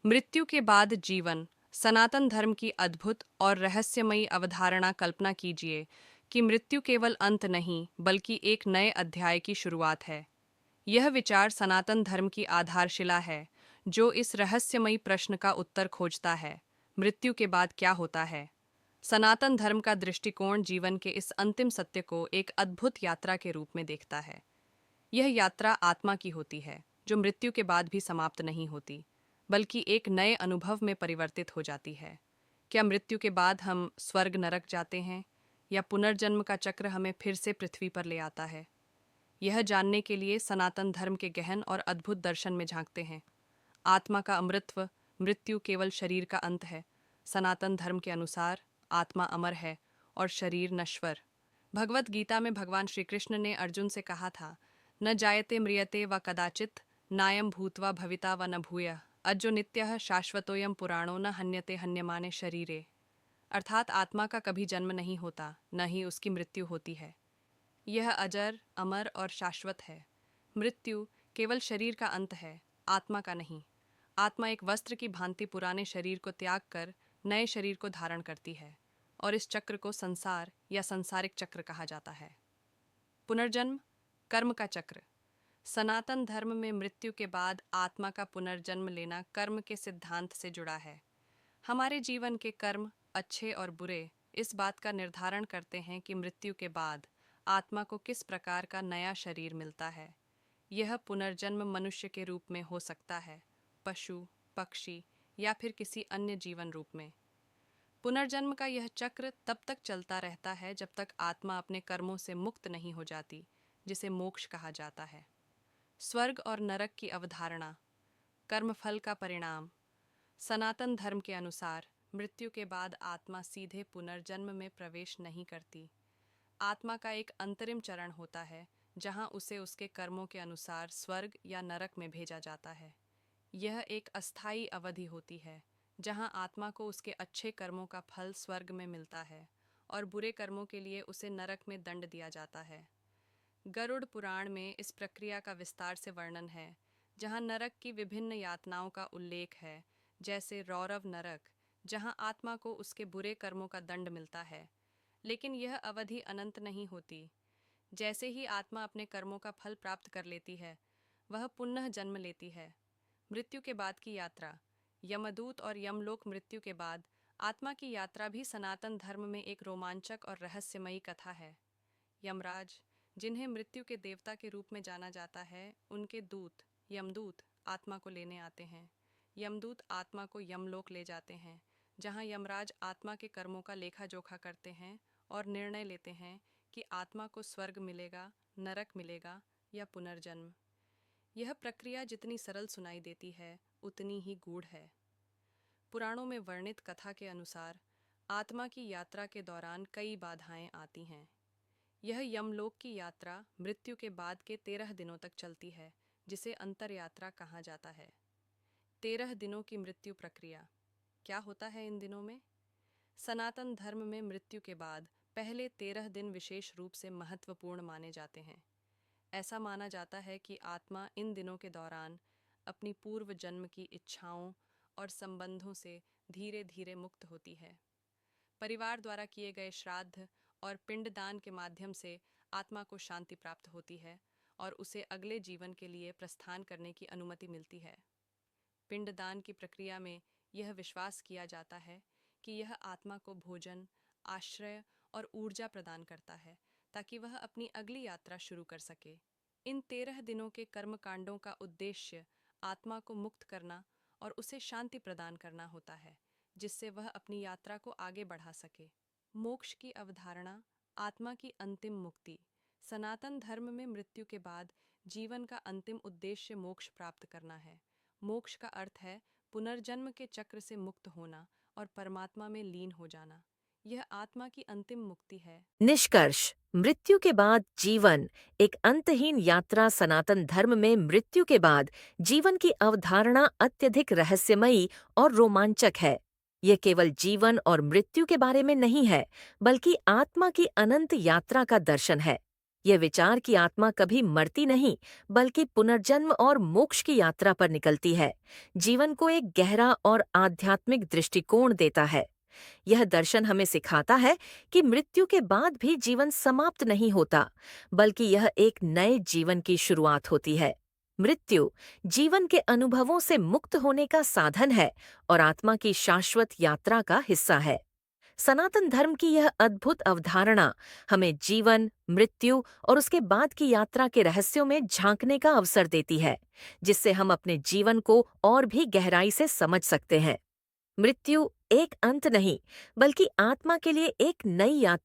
मृत्यु के बाद जीवन। सनातन धर्म की अद्भुत और रहस्यमयी अवधारणा। कल्पना कीजिए कि मृत्यु केवल अंत नहीं बल्कि एक नए अध्याय की शुरुआत है। यह विचार सनातन धर्म की आधारशिला है, जो इस रहस्यमयी प्रश्न का उत्तर खोजता है, मृत्यु के बाद क्या होता है। सनातन धर्म का दृष्टिकोण जीवन के इस अंतिम सत्य को एक अद्भुत यात्रा के रूप में देखता है। यह यात्रा आत्मा की होती है, जो मृत्यु के बाद भी समाप्त नहीं होती, बल्कि एक नए अनुभव में परिवर्तित हो जाती है। क्या मृत्यु के बाद हम स्वर्ग नरक जाते हैं, या पुनर्जन्म का चक्र हमें फिर से पृथ्वी पर ले आता है? यह जानने के लिए सनातन धर्म के गहन और अद्भुत दर्शन में झांकते हैं। आत्मा का अमृतत्व। मृत्यु केवल शरीर का अंत है। सनातन धर्म के अनुसार आत्मा अमर है और शरीर नश्वर। भगवत गीता में भगवान श्री कृष्ण ने अर्जुन से कहा था, न जायते म्रियते व कदाचित नायम भूत्वा भविता व न भूयः अजो नित्यः शाश्वतोयम पुराणो न हन्यते हन्यमाने शरीरे। अर्थात आत्मा का कभी जन्म नहीं होता, न ही उसकी मृत्यु होती है। यह अजर, अमर और शाश्वत है। मृत्यु केवल शरीर का अंत है, आत्मा का नहीं। आत्मा एक वस्त्र की भांति पुराने शरीर को त्याग कर नए शरीर को धारण करती है, और इस चक्र को संसार या संसारिक चक्र कहा जाता है। पुनर्जन्म, कर्म का चक्र। सनातन धर्म में मृत्यु के बाद आत्मा का पुनर्जन्म लेना कर्म के सिद्धांत से जुड़ा है। हमारे जीवन के कर्म, अच्छे और बुरे, इस बात का निर्धारण करते हैं कि मृत्यु के बाद आत्मा को किस प्रकार का नया शरीर मिलता है। यह पुनर्जन्म मनुष्य के रूप में हो सकता है, पशु, पक्षी या फिर किसी अन्य जीवन रूप में। पुनर्जन्म का यह चक्र तब तक चलता रहता है जब तक आत्मा अपने कर्मों से मुक्त नहीं हो जाती, जिसे मोक्ष कहा जाता है। स्वर्ग और नरक की अवधारणा। कर्मफल का परिणाम। सनातन धर्म के अनुसार मृत्यु के बाद आत्मा सीधे पुनर्जन्म में प्रवेश नहीं करती। आत्मा का एक अंतरिम चरण होता है, जहां उसे उसके कर्मों के अनुसार स्वर्ग या नरक में भेजा जाता है। यह एक अस्थायी अवधि होती है, जहां आत्मा को उसके अच्छे कर्मों का फल स्वर्ग में मिलता है और बुरे कर्मों के लिए उसे नरक में दंड दिया जाता है। गरुड़ पुराण में इस प्रक्रिया का विस्तार से वर्णन है, जहां नरक की विभिन्न यातनाओं का उल्लेख है, जैसे रौरव नरक, जहां आत्मा को उसके बुरे कर्मों का दंड मिलता है। लेकिन यह अवधि अनंत नहीं होती। जैसे ही आत्मा अपने कर्मों का फल प्राप्त कर लेती है, वह पुनः जन्म लेती है। मृत्यु के बाद की यात्रा। यमदूत और यमलोक। मृत्यु के बाद आत्मा की यात्रा भी सनातन धर्म में एक रोमांचक और रहस्यमयी कथा है। यमराज, जिन्हें मृत्यु के देवता के रूप में जाना जाता है, उनके दूत यमदूत आत्मा को लेने आते हैं। यमदूत आत्मा को यमलोक ले जाते हैं, जहां यमराज आत्मा के कर्मों का लेखा जोखा करते हैं और निर्णय लेते हैं कि आत्मा को स्वर्ग मिलेगा, नरक मिलेगा या पुनर्जन्म। यह प्रक्रिया जितनी सरल सुनाई देती है, उतनी ही गूढ़ है। पुराणों में वर्णित कथा के अनुसार आत्मा की यात्रा के दौरान कई बाधाएं आती हैं। यह यमलोक की यात्रा मृत्यु के बाद के 13 दिनों तक चलती है, जिसे अंतर यात्रा कहा जाता है। 13 दिनों की मृत्यु प्रक्रिया। क्या होता है इन दिनों में? सनातन धर्म में मृत्यु के बाद पहले 13 दिन विशेष रूप से महत्वपूर्ण माने जाते हैं। ऐसा माना जाता है कि आत्मा इन दिनों के दौरान अपनी पूर्व जन्म की इच्छाओं और संबंधों से धीरे धीरे मुक्त होती है। परिवार द्वारा किए गए श्राद्ध और पिंडदान के माध्यम से आत्मा को शांति प्राप्त होती है और उसे अगले जीवन के लिए प्रस्थान करने की अनुमति मिलती है। पिंडदान की प्रक्रिया में यह विश्वास किया जाता है कि यह आत्मा को भोजन, आश्रय और ऊर्जा प्रदान करता है, ताकि वह अपनी अगली यात्रा शुरू कर सके। इन 13 दिनों के कर्मकांडों का उद्देश्य आत्मा को मुक्त करना और उसे शांति प्रदान करना होता है, जिससे वह अपनी यात्रा को आगे बढ़ा सके। मोक्ष की अवधारणा। आत्मा की अंतिम मुक्ति। सनातन धर्म में मृत्यु के बाद जीवन का अंतिम उद्देश्य मोक्ष प्राप्त करना है। मोक्ष का अर्थ है पुनर्जन्म के चक्र से मुक्त होना और परमात्मा में लीन हो जाना। यह आत्मा की अंतिम मुक्ति है। निष्कर्ष। मृत्यु के बाद जीवन एक अंतहीन यात्रा। सनातन धर्म में मृत्यु के बाद जीवन की अवधारणा अत्यधिक रहस्यमयी और रोमांचक है। यह केवल जीवन और मृत्यु के बारे में नहीं है, बल्कि आत्मा की अनंत यात्रा का दर्शन है। यह विचार कि आत्मा कभी मरती नहीं, बल्कि पुनर्जन्म और मोक्ष की यात्रा पर निकलती है, जीवन को एक गहरा और आध्यात्मिक दृष्टिकोण देता है। यह दर्शन हमें सिखाता है कि मृत्यु के बाद भी जीवन समाप्त नहीं होता, बल्कि यह एक नए जीवन की शुरुआत होती है। मृत्यु जीवन के अनुभवों से मुक्त होने का साधन है और आत्मा की शाश्वत यात्रा का हिस्सा है। सनातन धर्म की यह अद्भुत अवधारणा हमें जीवन, मृत्यु और उसके बाद की यात्रा के रहस्यों में झांकने का अवसर देती है, जिससे हम अपने जीवन को और भी गहराई से समझ सकते हैं। मृत्यु एक अंत नहीं, बल्कि आत्मा के लिए एक नई यात्रा